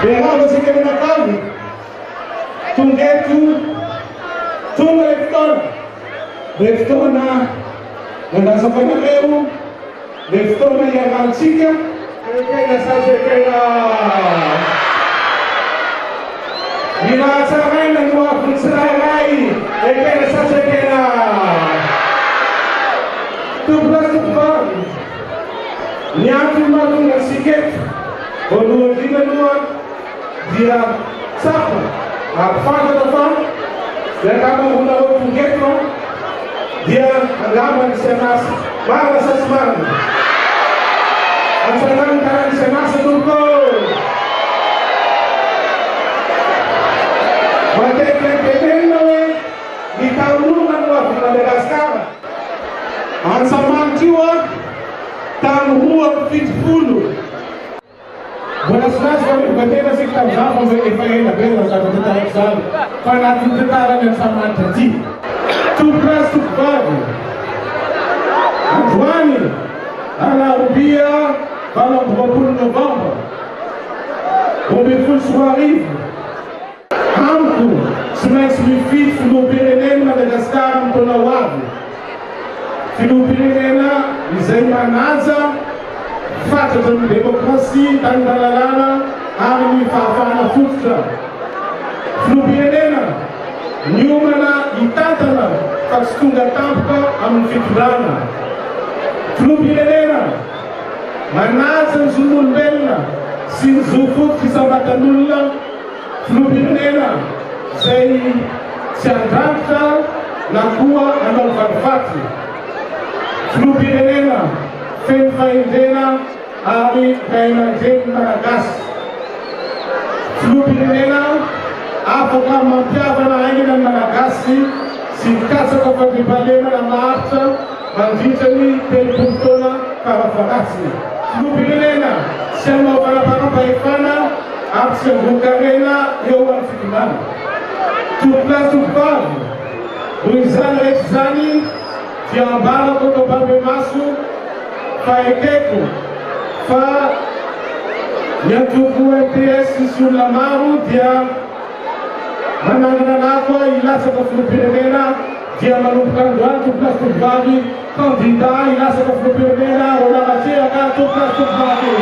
Berapa sih kena kami? Tunggu rektor na nasa panareo, rektor na yang sika, kaya nasa kaya binasa kayo ng mga pagsaray, kaya nasa kaya tublas tubang, niyakin matong nasiket, kung ginagawa, dia sapa, at fagatapan, dan kami unawag ng getro, dia agama siya nasa para sa semangat. At sa langkaran siya nasa tungkol. Magkakakailan na di taulungan mo ang Madagascar. Ang samang jiwa, tanuhuang pitpulo. Buenas noches, bagaimana sih kita bersama dengan na bela sa pagtatapos para natin tataran ng samantati. Tupras tupado, Antoine, ala Rubia, para November, Robeful Soarif, Amco, Semais Mifit, Filopirenen, Madagascar, Tonawado, Filopirenena, Izema Naza, Fata de Democracia, Tandalalana, Armi Fafana Futra, Filopirena, Nyumana itatana kakstunga tampa amfitrana Filopirena manazan zululbella sin zufut kisabatanulla Filopirena zay siandrakta nakuha anong farfati Filopirena fenfaindena ari kainajeng Madagas Filopirena Apakah mampiava na aina ng Malagasy, singkat sa kapag-ibalema ng maarta, manditani pelpuntola karafarasi. Lupilena, siya mawapanapapaifana, at siya bukarena, yawan fitiman. Tuplas tupag, buizan rexani, diambara ko kababe masu, faekeko, fa, yantuku MPS sulamaru, dia Manangana Nakwa, ilasa ka Filipinena, dia melupakan doa tuplas tupagi, kandida ilasa ka Filipinena, wala ka siya ka tuplas tupagi.